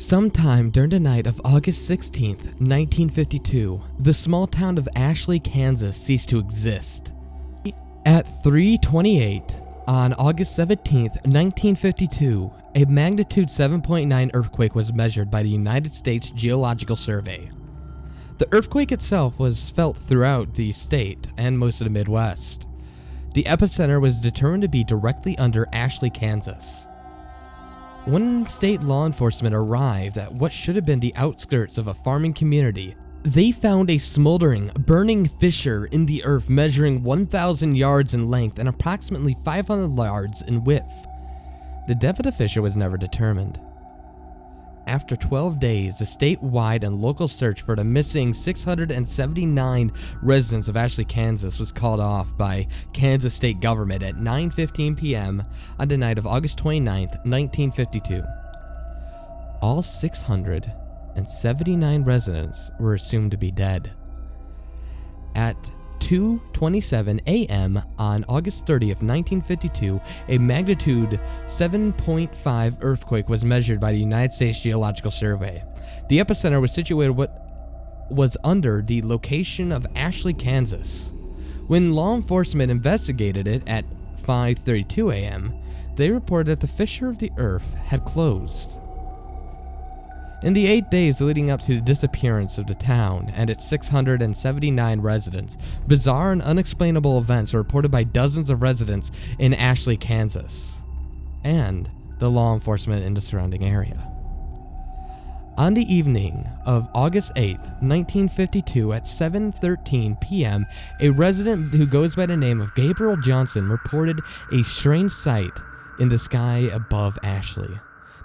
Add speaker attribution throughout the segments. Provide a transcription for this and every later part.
Speaker 1: Sometime during the night of August 16th, 1952, the small town of Ashley, Kansas ceased to exist. At 3:28 on August 17th, 1952, a magnitude 7.9 earthquake was measured by the United States Geological Survey. The earthquake itself was felt throughout the state and most of the Midwest. The epicenter was determined to be directly under Ashley, Kansas. When state law enforcement arrived at what should have been the outskirts of a farming community, they found a smoldering, burning fissure in the earth measuring 1,000 yards in length and approximately 500 yards in width. The depth of the fissure was never determined. After 12 days, the statewide and local search for the missing 679 residents of Ashley, Kansas was called off by Kansas state government at 9:15 p.m. on the night of August 29th, 1952. All 679 residents were assumed to be dead. At 2:27 a.m. on August 30th, 1952, a magnitude 7.5 earthquake was measured by the United States Geological Survey. The epicenter was situated what was under the location of Ashley, Kansas. When law enforcement investigated it at 5:32 a.m., they reported that the fissure of the earth had closed. In the 8 days leading up to the disappearance of the town and its 679 residents, bizarre and unexplainable events were reported by dozens of residents in Ashley, Kansas, and the law enforcement in the surrounding area. On the evening of August 8th, 1952 at 7:13 p.m., a resident who goes by the name of Gabriel Johnson reported a strange sight in the sky above Ashley.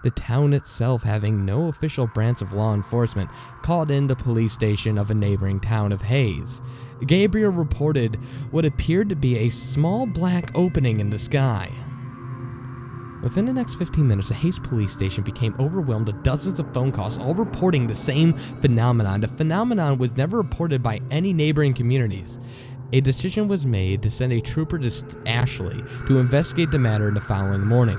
Speaker 1: The town itself, having no official branch of law enforcement, called in the police station of a neighboring town of Hayes. Gabriel reported what appeared to be a small black opening in the sky. Within the next 15 minutes, the Hayes police station became overwhelmed with dozens of phone calls, all reporting the same phenomenon. The phenomenon was never reported by any neighboring communities. A decision was made to send a trooper to Ashley to investigate the matter the following morning.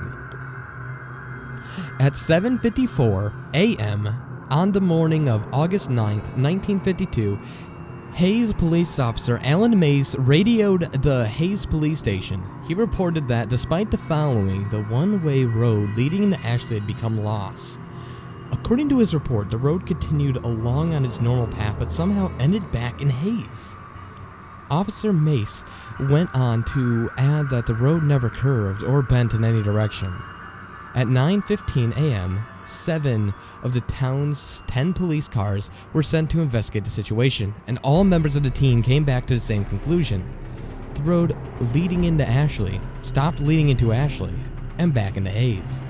Speaker 1: At 7:54 a.m. on the morning of August 9th, 1952, Hayes police officer Alan Mace radioed the Hayes police station. He reported that despite the following, the one-way road leading to Ashley had become lost. According to his report, the road continued along on its normal path but somehow ended back in Hayes. Officer Mace went on to add that the road never curved or bent in any direction. At 9:15 a.m., 7 of the town's 10 police cars were sent to investigate the situation, and all members of the team came back to the same conclusion. The road leading into Ashley stopped leading into Ashley and back into Hayes.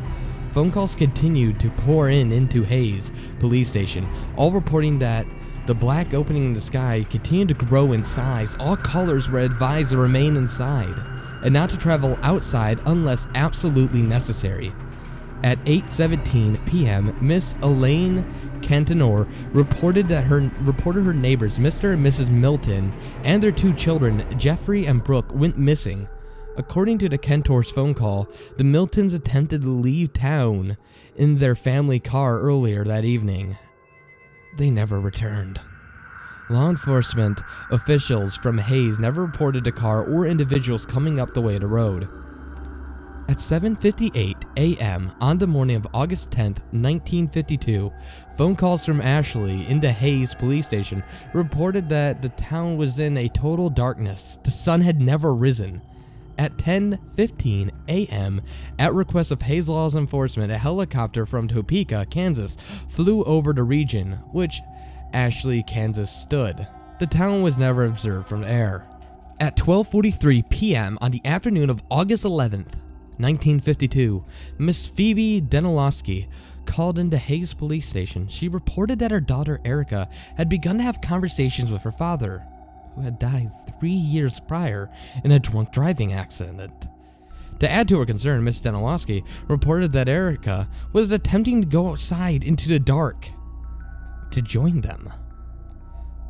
Speaker 1: Phone calls continued to pour into Hayes police station, all reporting that the black opening in the sky continued to grow in size. All callers were advised to remain inside and not to travel outside unless absolutely necessary. At 8:17 p.m., Miss Elaine Cantonor reported her neighbors, Mr. and Mrs. Milton, and their 2 children, Jeffrey and Brooke, went missing. According to the Cantor's phone call, the Miltons attempted to leave town in their family car earlier that evening. They never returned. Law enforcement officials from Hayes never reported a car or individuals coming up the way of the road. At 7:58 a.m. on the morning of August 10th, 1952, phone calls from Ashley into Hayes police station reported that the town was in a total darkness. The sun had never risen. At 10:15 a.m., at request of Hayes law enforcement, a helicopter from Topeka, Kansas, flew over the region which Ashley, Kansas stood. The town was never observed from the air. At 12:43 p.m. on the afternoon of August 11th, 1952, Miss Phoebe Denilowski called into Hayes police station. She reported that her daughter Erica had begun to have conversations with her father, who had died 3 years prior in a drunk driving accident. To add to her concern, Miss Denilowski reported that Erica was attempting to go outside into the dark to join them.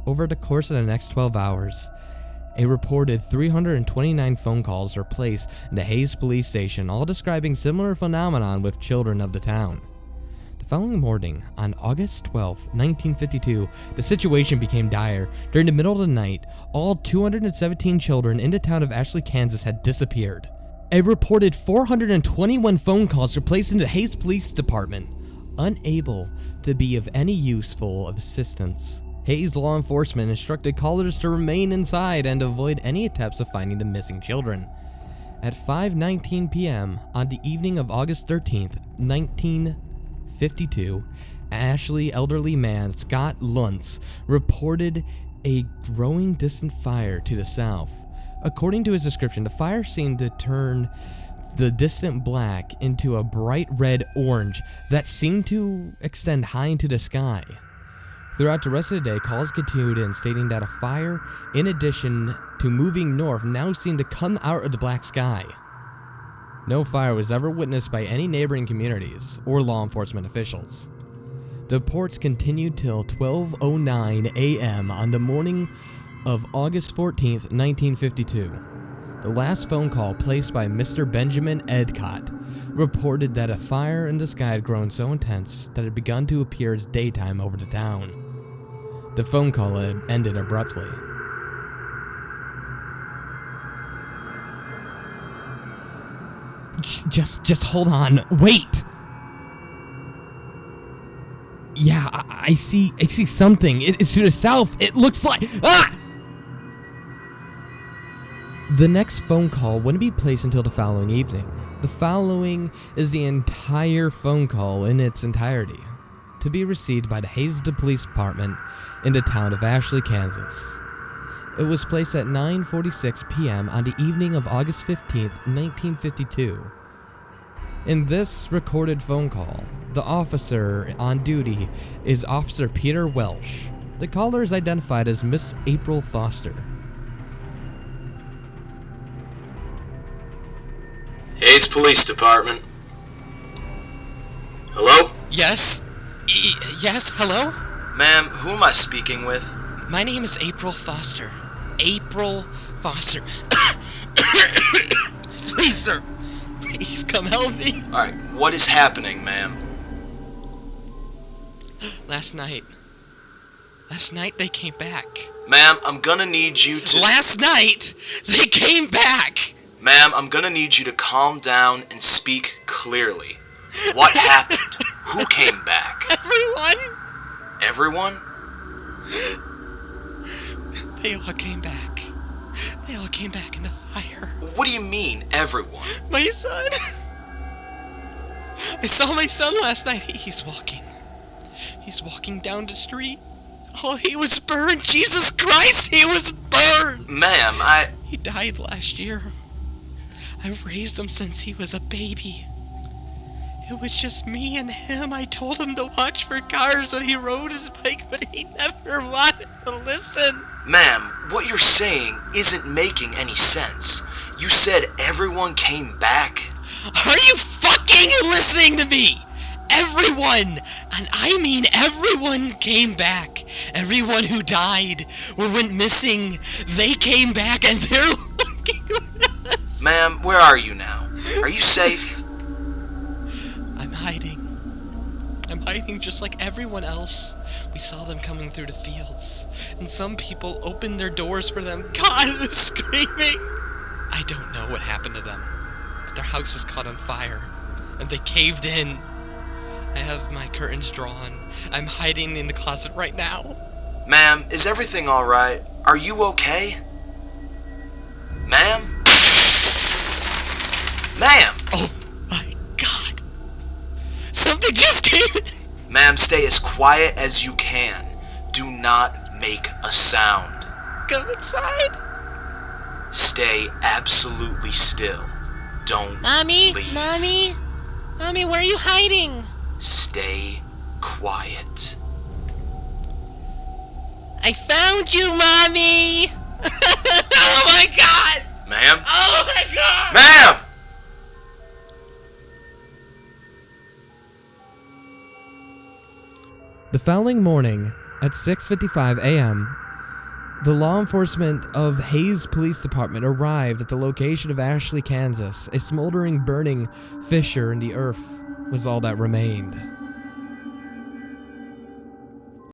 Speaker 1: Over the course of the next 12 hours, a reported 329 phone calls were placed in the Hayes police station, all describing similar phenomenon with children of the town. The following morning, on August 12, 1952, the situation became dire. During the middle of the night, all 217 children in the town of Ashley, Kansas had disappeared. A reported 421 phone calls were placed into Hays Police Department, unable to be of any useful assistance. Hays law enforcement instructed callers to remain inside and avoid any attempts of finding the missing children. At 5:19 p.m. on the evening of August 13th, 1952, Ashley elderly man Scott Luntz reported a growing distant fire to the south. According to his description, the fire seemed to turn the distant black into a bright red orange that seemed to extend high into the sky. Throughout the rest of the day, calls continued in, stating that a fire, in addition to moving north, now seemed to come out of the black sky. No fire was ever witnessed by any neighboring communities or law enforcement officials. The reports continued till 12:09 a.m. on the morning of August 14th, 1952. The last phone call, placed by Mr. Benjamin Edcott, reported that a fire in the sky had grown so intense that it had begun to appear as daytime over the town. The phone call had ended abruptly. Just hold on. Wait. Yeah, I see something. It's to the south. It looks like The next phone call wouldn't be placed until the following evening. The following is the entire phone call in its entirety, to be received by the Hays Police Department in the town of Ashley, Kansas. It was placed at 9:46 p.m. on the evening of August 15th, 1952. In this recorded phone call, the officer on duty is Officer Peter Welsh. The caller is identified as Miss April Foster.
Speaker 2: Hays Police Department. Hello?
Speaker 3: Yes? Yes, hello?
Speaker 2: Ma'am, who am I speaking with?
Speaker 3: My name is April Foster. April Foster. Please, sir. Please come help me.
Speaker 2: Alright, what is happening, ma'am?
Speaker 3: Last night they came back.
Speaker 2: Ma'am, I'm gonna need you to...
Speaker 3: Last night, they came back!
Speaker 2: Ma'am, I'm gonna need you to calm down and speak clearly. What happened? Who came back?
Speaker 3: Everyone!
Speaker 2: Everyone?
Speaker 3: They all came back. They all came back in the fire.
Speaker 2: What do you mean, everyone?
Speaker 3: My son! I saw my son last night. He's walking down the street. Oh, he was burned. Jesus Christ, he was burned!
Speaker 2: Ma'am,
Speaker 3: He died last year. I've raised him since he was a baby. It was just me and him. I told him to watch for cars when he rode his bike, but he never wanted to listen.
Speaker 2: Ma'am, what you're saying isn't making any sense. You said everyone came back?
Speaker 3: Are you fucking listening to me? Everyone, and I mean everyone, came back. Everyone who died or went missing, they came back and they're looking at us.
Speaker 2: Ma'am, where are you now? Are you safe?
Speaker 3: I'm hiding just like everyone else. We saw them coming through the fields, and some people opened their doors for them. God was screaming. I don't know what happened to them, but their house is caught on fire, and they caved in. I have my curtains drawn. I'm hiding in the closet right now.
Speaker 2: Ma'am, is everything alright? Are you okay? Ma'am? Ma'am!
Speaker 3: Oh my God. Something just came in.
Speaker 2: Ma'am, stay as quiet as you can. Do not make a sound.
Speaker 3: Come inside.
Speaker 2: Stay absolutely still. Don't
Speaker 4: Mommy?
Speaker 2: leave.
Speaker 4: Mommy? Mommy, where are you hiding?
Speaker 2: Stay quiet.
Speaker 4: I found you, Mommy! Oh my God!
Speaker 2: Ma'am?
Speaker 4: Oh my God!
Speaker 2: Ma'am!
Speaker 1: The following morning, at 6:55 a.m., the law enforcement of Hays Police Department arrived at the location of Ashley, Kansas. A smoldering, burning fissure in the earth was all that remained.